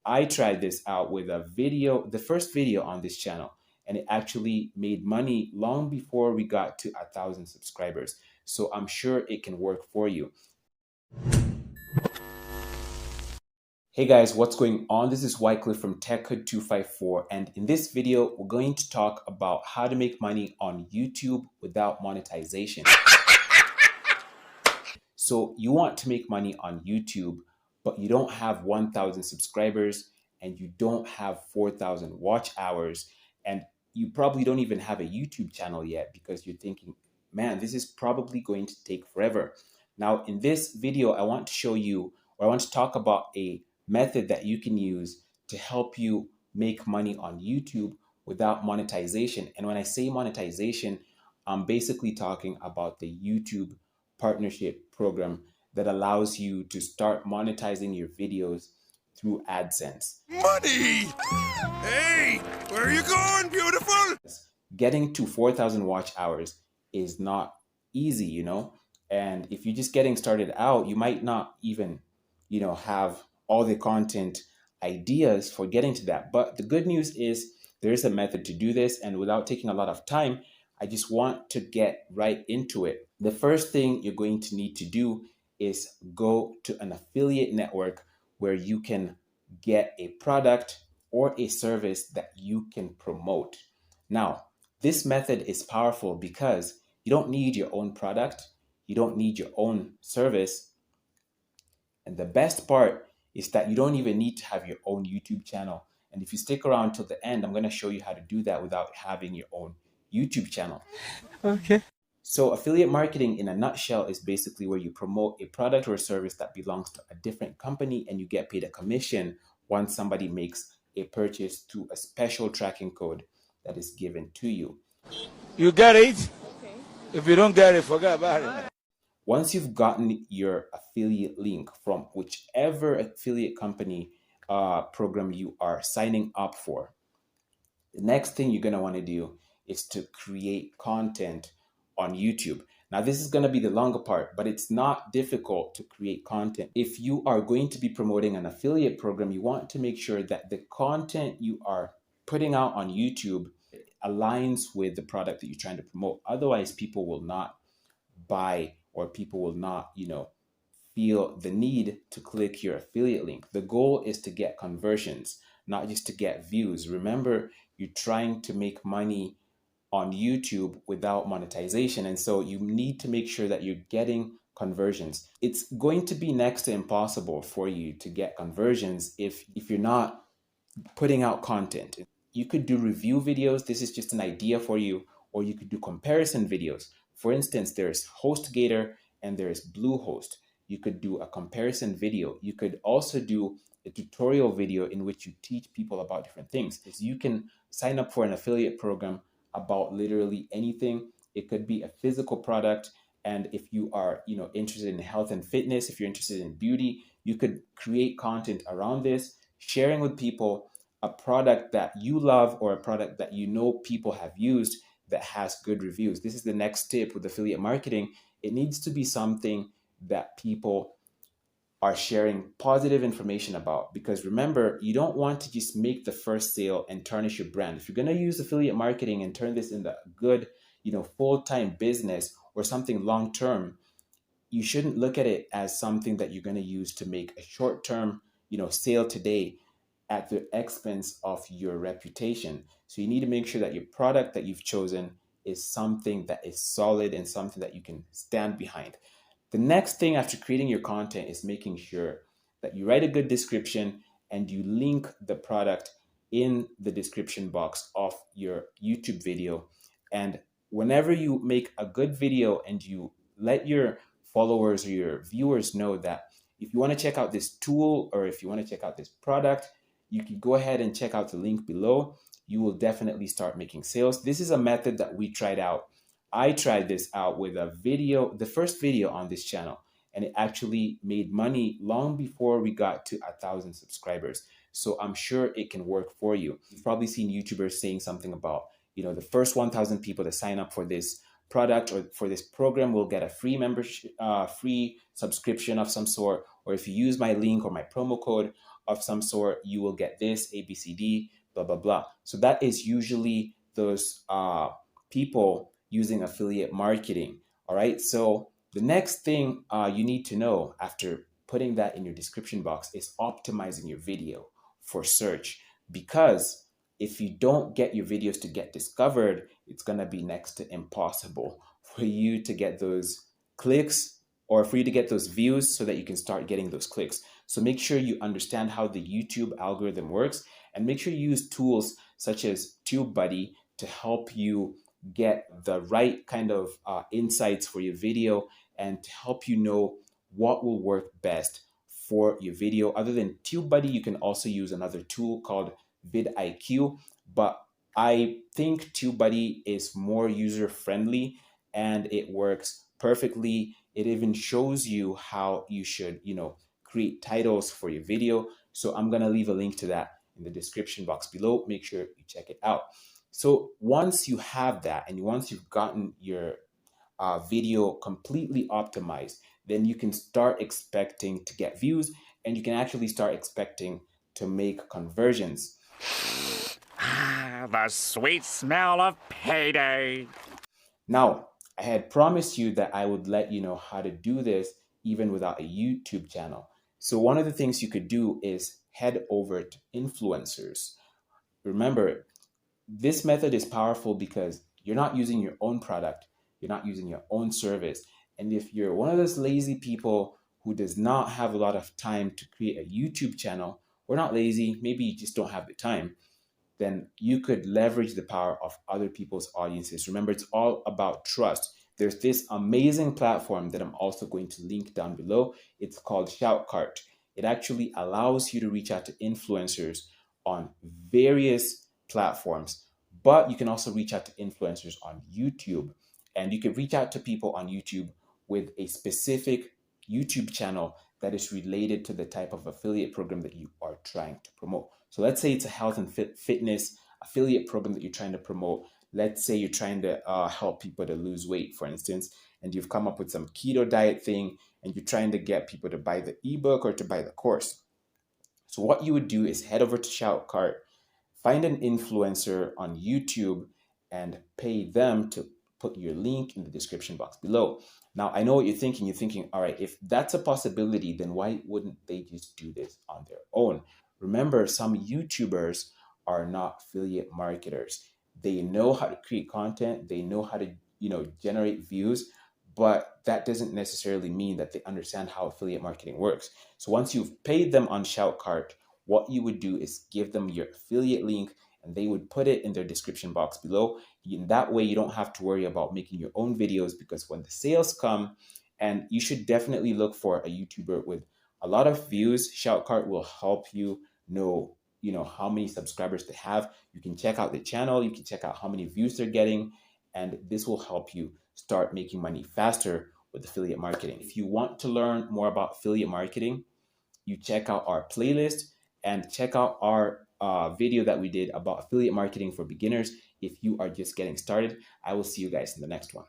I tried this out with a video, the first video on this channel, and it actually made money long before we got to 1,000 subscribers. So I'm sure it can work for you. Hey guys, what's going on? This is 𝗟𝗲𝗿 from 𝗟𝗲𝗿𝗲𝗃, and in this video, we're going to talk about how to make money on YouTube without monetization. So you want to make money on YouTube, but you don't have 1,000 subscribers and you don't have 4,000 watch hours, and you probably don't even have a YouTube channel yet because you're thinking, man, this is probably going to take forever. Now, in this video, I want to show you, or I want to talk about a method that you can use to help you make money on YouTube without monetization. And when I say monetization, I'm basically talking about the YouTube partnership program that allows you to start monetizing your videos through AdSense. Money! Hey, where are you going, beautiful? Getting to 4,000 watch hours is not easy, you know? And if you're just getting started out, you might not even, have all the content ideas for getting to that. But the good news is there is a method to do this, and without taking a lot of time, I just want to get right into it. The first thing you're going to need to do is go to an affiliate network where you can get a product or a service that you can promote. Now, this method is powerful because you don't need your own product, you don't need your own service, and the best part is that you don't even need to have your own YouTube channel. And if you stick around till the end, I'm going to show you how to do that without having your own YouTube channel. Okay. So affiliate marketing in a nutshell is basically where you promote a product or a service that belongs to a different company and you get paid a commission once somebody makes a purchase through a special tracking code that is given to you. You get it? Okay. If you don't get it, forget about it. Once you've gotten your affiliate link from whichever affiliate company program you are signing up for, the next thing you're going to want to do is to create content on YouTube. Now, this is going to be the longer part, but it's not difficult to create content. If you are going to be promoting an affiliate program, you want to make sure that the content you are putting out on YouTube aligns with the product that you're trying to promote. Otherwise, people will not buy, or people will not, feel the need to click your affiliate link. The goal is to get conversions, not just to get views. Remember, you're trying to make money on YouTube without monetization. And so you need to make sure that you're getting conversions. It's going to be next to impossible for you to get conversions if you're not putting out content. You could do review videos. This is just an idea for you. Or you could do comparison videos. For instance, there's HostGator and there's Bluehost. You could do a comparison video. You could also do a tutorial video in which you teach people about different things. You can sign up for an affiliate program about literally anything. It could be a physical product. And if you are, interested in health and fitness, if you're interested in beauty, you could create content around this, sharing with people a product that you love or a product that people have used that has good reviews. This is the next tip with affiliate marketing. It needs to be something that people are sharing positive information about, because remember, you don't want to just make the first sale and tarnish your brand. If you're going to use affiliate marketing and turn this into a good, full-time business or something long-term, you shouldn't look at it as something that you're going to use to make a short-term, sale today at the expense of your reputation. So you need to make sure that your product that you've chosen is something that is solid and something that you can stand behind. The next thing after creating your content is making sure that you write a good description and you link the product in the description box of your YouTube video. And whenever you make a good video and you let your followers or your viewers know that if you want to check out this tool or if you want to check out this product, you can go ahead and check out the link below. You will definitely start making sales. This is a method that we tried out. I tried this out with a video, the first video on this channel, and it actually made money long before we got to 1,000 subscribers. So I'm sure it can work for you. You've probably seen YouTubers saying something about, the first 1,000 people to sign up for this product or for this program will get a free membership, free subscription of some sort. Or if you use my link or my promo code, of some sort, you will get this, ABCD, blah, blah, blah. So that is usually those people using affiliate marketing. All right. So the next thing you need to know after putting that in your description box is optimizing your video for search, because if you don't get your videos to get discovered, it's going to be next to impossible for you to get those clicks or for you to get those views so that you can start getting those clicks. So make sure you understand how the YouTube algorithm works, and make sure you use tools such as TubeBuddy to help you get the right kind of insights for your video and to help you know what will work best for your video. Other than TubeBuddy, you can also use another tool called vidIQ, but I think TubeBuddy is more user-friendly and it works perfectly. It even shows you how you should, create titles for your video. So I'm going to leave a link to that in the description box below. Make sure you check it out. So once you have that and once you've gotten your video completely optimized, then you can start expecting to get views and you can actually start expecting to make conversions. The sweet smell of payday. Now, I had promised you that I would let you know how to do this even without a YouTube channel. So one of the things you could do is head over to influencers. Remember, this method is powerful because you're not using your own product, you're not using your own service. And if you're one of those lazy people who does not have a lot of time to create a YouTube channel, or not lazy, maybe you just don't have the time, then you could leverage the power of other people's audiences. Remember, it's all about trust. There's this amazing platform that I'm also going to link down below. It's called 𝗟𝗲𝗿𝗲𝗄. It actually allows you to reach out to influencers on various platforms, but you can also reach out to influencers on YouTube. And you can reach out to people on YouTube with a specific YouTube channel that is related to the type of affiliate program that you are trying to promote. So let's say it's a health and fitness affiliate program that you're trying to promote. Let's say you're trying to help people to lose weight, for instance, and you've come up with some keto diet thing and you're trying to get people to buy the ebook or to buy the course. So what you would do is head over to 𝗟𝗲𝗿𝗲𝗄, find an influencer on YouTube and pay them to put your link in the description box below. Now, I know what you're thinking. You're thinking, all right, if that's a possibility, then why wouldn't they just do this on their own? Remember, some YouTubers are not affiliate marketers. They know how to create content. They know how to, generate views, but that doesn't necessarily mean that they understand how affiliate marketing works. So once you've paid them on 𝗟𝗲𝗿𝗏, what you would do is give them your affiliate link and they would put it in their description box below. In that way, you don't have to worry about making your own videos, because when the sales come, and you should definitely look for a YouTuber with a lot of views, 𝗟𝗲𝗿𝗏 will help you know, how many subscribers they have. You can check out the channel, you can check out how many views they're getting, and this will help you start making money faster with affiliate marketing. If you want to learn more about affiliate marketing, you check out our playlist and check out our video that we did about affiliate marketing for beginners. If you are just getting started, I will see you guys in the next one.